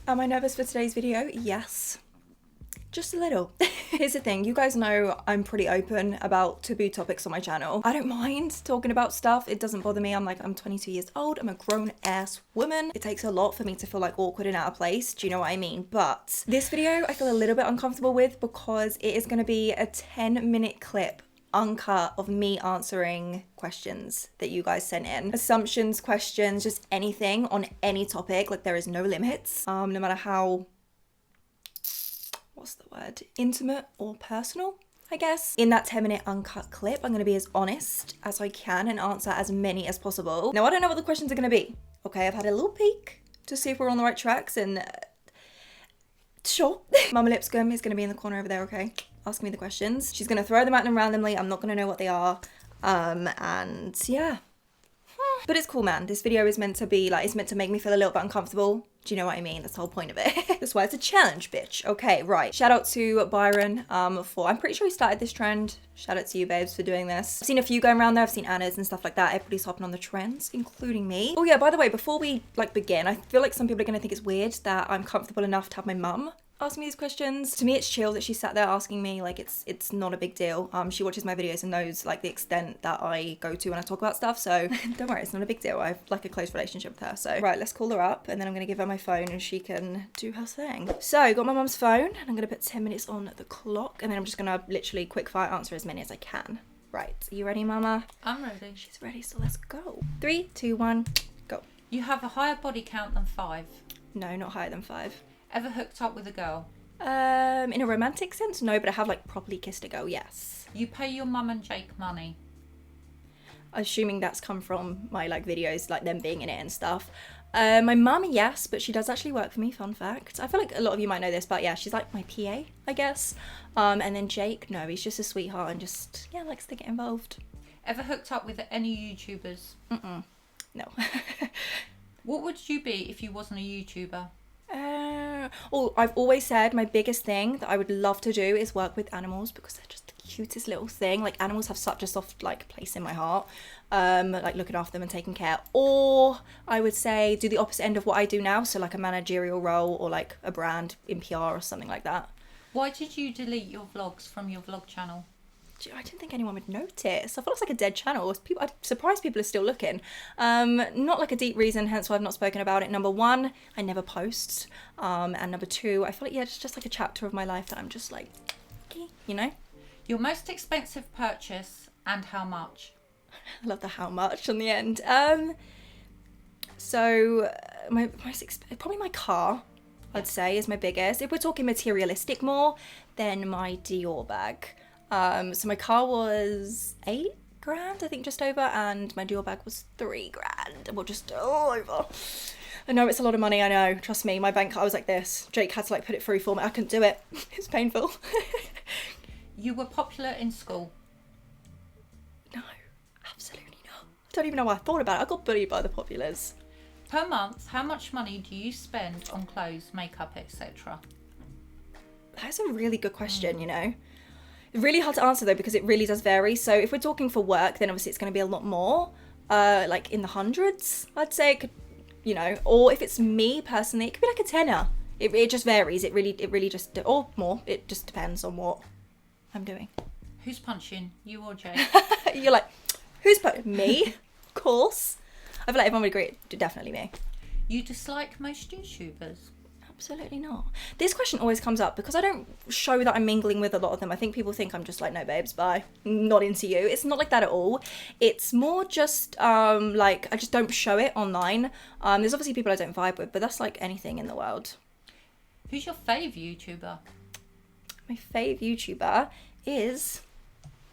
Am I nervous for today's video? Yes. Just a little. Here's the thing, you guys know I'm pretty open about taboo topics on my channel. I don't mind talking about stuff, it doesn't bother me. I'm 22 years old, I'm a grown ass woman. It takes a lot for me to feel like awkward and out of place, do you know what I mean? But this video I feel a little bit uncomfortable with because it is going to be a 10-minute clip uncut of me answering questions that you guys sent in. Assumptions, questions, just anything on any topic, like there is no limits. No matter how, what's the word, intimate or personal, I guess. In that 10-minute uncut clip, I'm going to be as honest as I can and answer as many as possible. Now, I don't know what the questions are going to be, okay? I've had a little peek to see if we're on the right tracks and sure. Mama Lipscombe is going to be in the corner over there, okay? Asking me the questions. She's going to throw them at them randomly. I'm not going to know what they are. And yeah. But it's cool, man. This video is meant to be like, it's meant to make me feel a little bit uncomfortable. Do you know what I mean? That's the whole point of it. That's why it's a challenge, bitch. Okay, right. Shout out to Byron for, I'm pretty sure he started this trend. Shout out to you, babes, for doing this. I've seen a few going around there. I've seen Anna's and stuff like that. Everybody's hopping on the trends, including me. Oh yeah, by the way, before we begin, I feel like some people are going to think it's weird that I'm comfortable enough to have my mum ask me these questions. To me, it's chill that she sat there asking me, like it's not a big deal. She watches my videos and knows like the extent that I go to when I talk about stuff, so don't worry, it's not a big deal. I have like a close relationship with her. So right, let's call her up and then I'm gonna give her my phone and she can do her thing. So got my mum's phone and I'm gonna put 10 minutes on the clock and then I'm just gonna literally quick fire answer as many as I can. Right, are you ready, mama? I'm ready. She's ready, so let's go. 3, 2, 1, go. You have a higher body count than 5. No, not higher than 5. Ever hooked up with a girl? In a romantic sense, no, but I have like properly kissed a girl, yes. You pay your mum and Jake money? Assuming that's come from my like videos, like them being in it and stuff. My mum, yes, but she does actually work for me, fun fact. I feel like a lot of you might know this, but yeah, she's like my PA, I guess. And then Jake, no, he's just a sweetheart and just, yeah, likes to get involved. Ever hooked up with any YouTubers? No. What would you be if you wasn't a YouTuber? I've always said my biggest thing that I would love to do is work with animals because they're just the cutest little thing. Like animals have such a soft like place in my heart. Like looking after them and taking care. Or I would say do the opposite end of what I do now, so like a managerial role or like a brand in PR or something like that. Why did you delete your vlogs from your vlog channel? I didn't think anyone would notice. I feel it's like a dead channel. I'm surprised people are still looking. Not like a deep reason, hence why I've not spoken about it. Number 1, I never post. And number 2, I feel like, yeah, it's just like a chapter of my life that I'm just like, okay, you know? Your most expensive purchase and how much? I love the how much on the end. So probably my car, I'd say, is my biggest. If we're talking materialistic more, then my Dior bag. So my car was 8 grand, I think, just over, and my Dior bag was 3 grand. Well, just all over. I know it's a lot of money, I know. Trust me, my bank, I was like this. Jake had to like put it through for me. I couldn't do it. It's painful. You were popular in school? No, absolutely not. I don't even know why I thought about it. I got bullied by the populars. Per month, how much money do you spend on clothes, makeup, etc.? That's a really good question, you know. Really hard to answer though because it really does vary. So if we're talking for work, then obviously it's going to be a lot more, like in the hundreds, I'd say. It could, you know, or if it's me personally, it could be like a tenner. It just varies. It really just, or more. It just depends on what I'm doing. Who's punching, you or Jay? You're like, who's punching? Me, of course. I feel like everyone would agree. Definitely me. You dislike most YouTubers? Absolutely not. This question always comes up because I don't show that I'm mingling with a lot of them. I think people think I'm just like, no babes, bye, not into you. It's not like that at all. It's more just like I just don't show it online. There's obviously people I don't vibe with, but that's like anything in the world. Who's your fave YouTuber? My fave YouTuber is,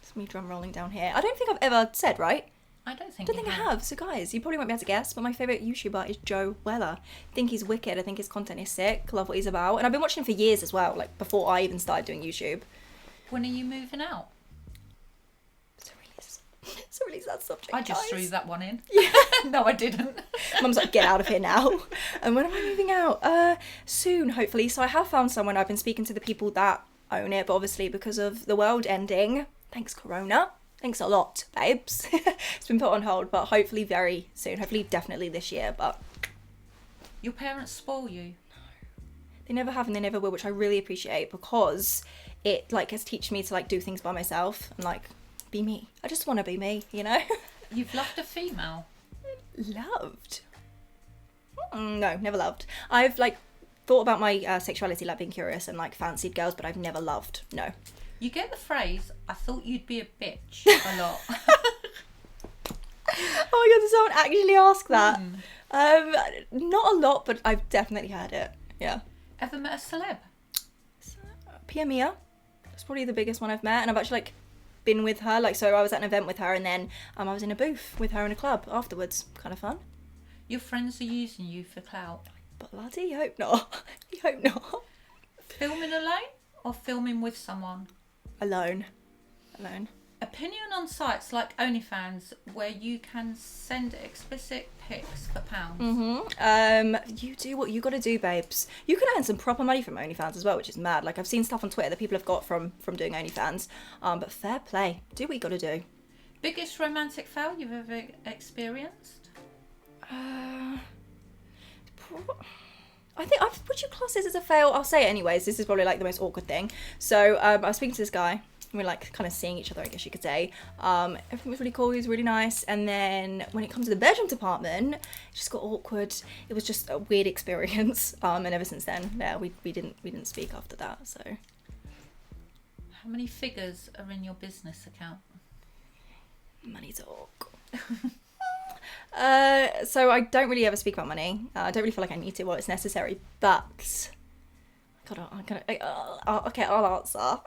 it's me drum rolling down here. I don't think I've ever said, right? I don't think I have. So guys, you probably won't be able to guess, but my favourite YouTuber is Joe Weller. I think he's wicked. I think his content is sick. Love what he's about. And I've been watching him for years as well, like before I even started doing YouTube. When are you moving out? It's a really sad subject, I just guys. threw that one in. Yeah. No, I didn't. Mum's like, get out of here now. And when am I moving out? Soon, hopefully. So I have found someone. I've been speaking to the people that own it, but obviously because of the world ending, thanks Corona, thanks a lot, babes. It's been put on hold, but hopefully very soon. Hopefully definitely this year, but... Your parents spoil you? They never have and they never will, which I really appreciate because it like has taught me to like do things by myself and like be me. I just want to be me, you know? You've loved a female? Loved? No, never loved. I've like thought about my sexuality, like being curious and like fancied girls, but I've never loved. No. You get the phrase, I thought you'd be a bitch, a lot. Oh my god, did someone actually ask that? Not a lot, but I've definitely heard it. Yeah. Ever met a celeb? Pia Mia. That's probably the biggest one I've met, and I've actually like been with her. Like, so I was at an event with her, and then I was in a booth with her in a club afterwards. Kind of fun. Your friends are using you for clout. Bloody hope not. You hope not. Filming alone or filming with someone? Alone. Opinion on sites like OnlyFans where you can send explicit pics for pounds. You do what you gotta do, babes. You can earn some proper money from OnlyFans as well, which is mad. Like, I've seen stuff on Twitter that people have got from doing OnlyFans. But fair play. Do what you gotta do. Biggest romantic fail you've ever experienced? I think would you class this as a fail? I'll say it anyways. This is probably like the most awkward thing. So I was speaking to this guy. We were like kind of seeing each other, I guess you could say. Everything was really cool. He was really nice. And then when it comes to the bedroom department, it just got awkward. It was just a weird experience. And ever since then, yeah, we didn't speak after that. So. How many figures are in your business account? Money talk. So I don't really ever speak about money. I don't really feel like I need to while it's necessary, but okay, I'll answer.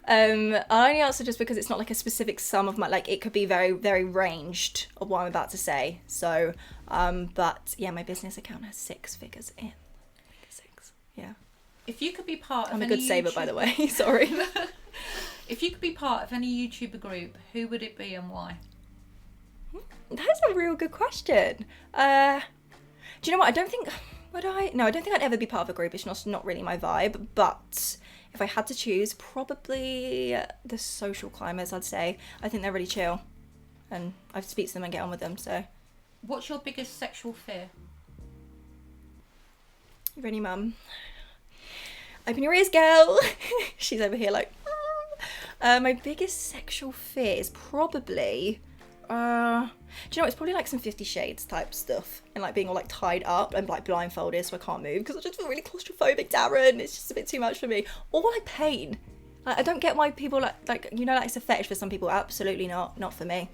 I'll only answer just because it's not like a specific sum of my, like, it could be very, very ranged of what I'm about to say. So, but yeah, my business account has 6 figures in. 6, yeah. If you could be part of I'm a good saver, by the way. Sorry. If you could be part of any YouTuber group, who would it be and why? That's a real good question. Do you know what? I don't think I'd ever be part of a group. It's not really my vibe. But if I had to choose, probably the social climbers, I'd say. I think they're really chill. And I speak to them and get on with them, so. What's your biggest sexual fear? You ready, mum? Open your ears, girl. She's over here like, my biggest sexual fear is probably... do you know, it's probably like some 50 Shades type stuff and like being all like tied up and like blindfolded so I can't move because I just feel really claustrophobic, Darren. It's just a bit too much for me. Or like pain. Like, I don't get why people like you know, like it's a fetish for some people. Absolutely not for me.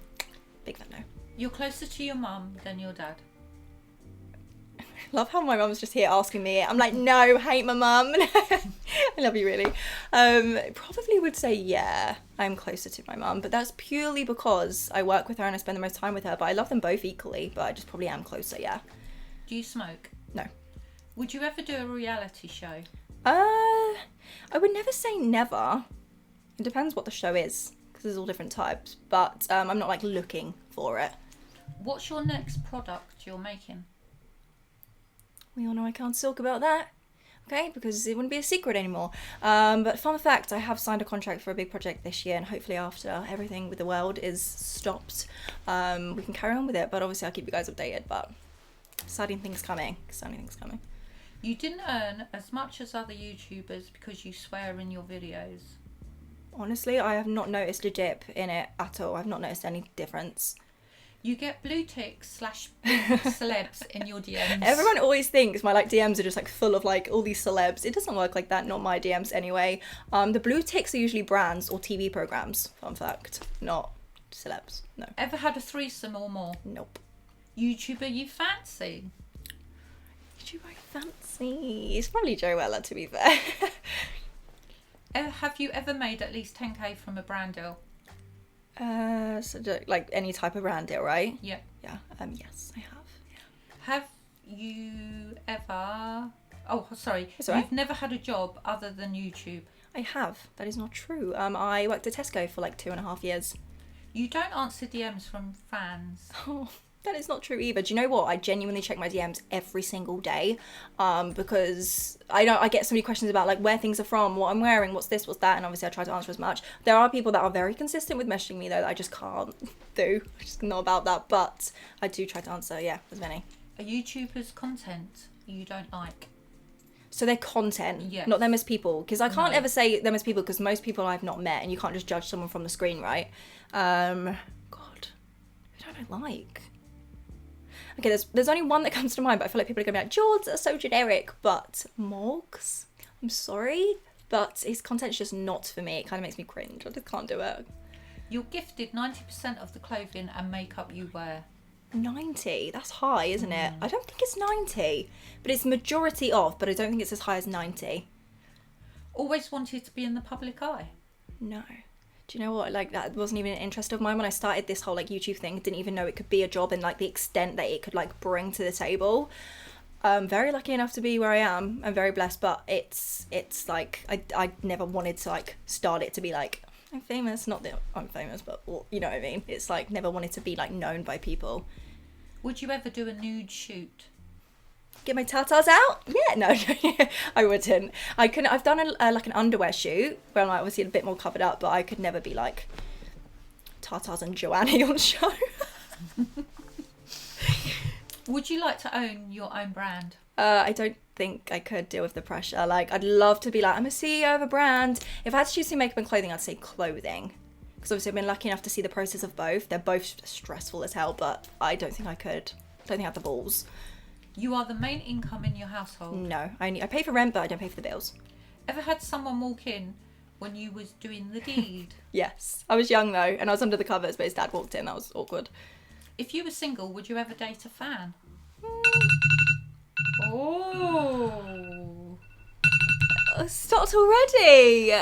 Big fat no. You're closer to your mum than your dad. Love how my mum's just here asking me. I'm like, no, hate my mum. I love you, really. Probably would say, yeah, I'm closer to my mum, but that's purely because I work with her and I spend the most time with her, but I love them both equally, but I just probably am closer, yeah. Do you smoke? No. Would you ever do a reality show? I would never say never. It depends what the show is, because there's all different types, but I'm not like looking for it. What's your next product you're making? We all know I can't talk about that, okay, because it wouldn't be a secret anymore. But fun fact, I have signed a contract for a big project this year, and hopefully after everything with the world is stopped, we can carry on with it. But obviously I'll keep you guys updated, but exciting things coming. You didn't earn as much as other YouTubers because you swear in your videos. Honestly, I have not noticed a dip in it at all. I've not noticed any difference. You get blue ticks / celebs in your DMs. Everyone always thinks my like DMs are just like full of like all these celebs. It doesn't work like that, not my DMs anyway. The blue ticks are usually brands or TV programs, fun fact, not celebs, no. Ever had a threesome or more? Nope. YouTuber you fancy? YouTuber I fancy? It's probably Joella, to be fair. Have you ever made at least 10k from a brand deal? So like any type of brand deal, right? Yeah. Yeah. Yes, I have. Yeah. Have you ever... Oh, sorry. It's all right. You've never had a job other than YouTube? I have. That is not true. I worked at Tesco for like 2.5 years. You don't answer DMs from fans. Oh, that is not true either. Do you know what? I genuinely check my DMs every single day, because I get so many questions about like where things are from, what I'm wearing, what's this, what's that, and obviously I try to answer as much. There are people that are very consistent with messaging me though that I just can't do. I'm just not about that, but I do try to answer, yeah, as many. A YouTuber's content you don't like? So they're content, Yes. not them as people. Because I can't No. ever say them as people because most people I've not met, and you can't just judge someone from the screen, right? God, who don't I like? Okay, there's only one that comes to mind, but I feel like people are gonna be like, George, that's so generic. But Morgs, I'm sorry, but his content's just not for me. It kind of makes me cringe. I just can't do it. You're gifted 90% of the clothing and makeup you wear. 90, that's high, isn't it? I don't think it's 90, but it's majority of, but I don't think it's as high as 90. Always wanted to be in the public eye. No. Do you know what? Like, that wasn't even an interest of mine when I started this whole, like, YouTube thing. Didn't even know it could be a job and, like, the extent that it could, like, bring to the table. I'm very lucky enough to be where I am. I'm very blessed, but it's like, I never wanted to, like, start it to be, like, I'm famous. Not that I'm famous, but, well, you know what I mean? It's, like, never wanted to be, like, known by people. Would you ever do a nude shoot? Get my tatas out? Yeah, no, I wouldn't. I couldn't. I've done like an underwear shoot where I'm like obviously a bit more covered up, but I could never be like tatas and Joanne on show. Would you like to own your own brand? I don't think I could deal with the pressure. Like, I'd love to be like, I'm a CEO of a brand. If I had to choose between makeup and clothing, I'd say clothing. Because obviously I've been lucky enough to see the process of both. They're both stressful as hell, but I don't think I could. I don't think I have the balls. You are the main income in your household. No, I pay for rent, but I don't pay for the bills. Ever had someone walk in when you was doing the deed? Yes. I was young though, and I was under the covers, but his dad walked in. That was awkward. If you were single, would you ever date a fan? Oh. Stopped already.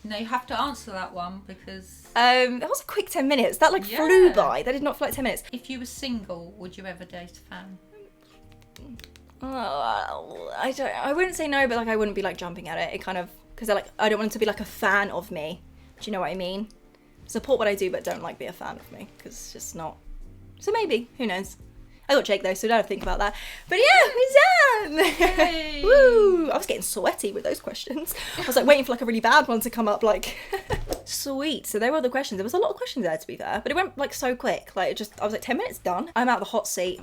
No, you have to answer that one because That was a quick 10 minutes. That like Yeah. flew by. That did not feel like 10 minutes. if you were single, would you ever date a fan? Oh, I wouldn't say no, but like I wouldn't be like jumping at it. It kind of, because like I don't want them to be like a fan of me. Do you know what I mean? Support what I do, but don't like be a fan of me because it's just not. So maybe, who knows? I got Jake though, so don't have to think about that. But yeah, we're done. Yay. Woo! I was getting sweaty with those questions. I was like waiting for like a really bad one to come up. Like, sweet. So they were the questions. There was a lot of questions there to be fair, but it went like so quick. Like, I was like 10 minutes done. I'm out the hot seat.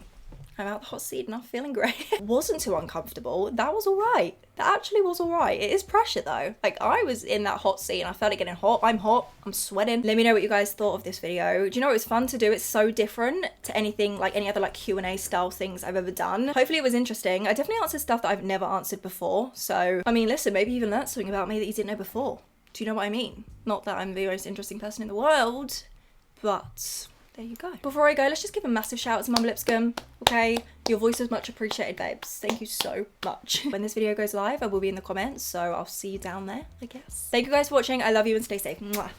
And I'm feeling great. It wasn't too uncomfortable. That was all right. That actually was all right. It is pressure though. Like, I was in that hot seat and I felt it getting hot. I'm hot. I'm sweating. Let me know what you guys thought of this video. Do you know it was fun to do? It's so different to anything like any other like Q&A style things I've ever done. Hopefully it was interesting. I definitely answered stuff that I've never answered before. So, I mean, listen, maybe you even learned something about me that you didn't know before. Do you know what I mean? Not that I'm the most interesting person in the world, but there you go. Before I go, let's just give a massive shout out to Mum Lipscombe, okay? Your voice is much appreciated, babes. Thank you so much. When this video goes live, I will be in the comments, so I'll see you down there, I guess. Thank you guys for watching. I love you and stay safe. Mwah.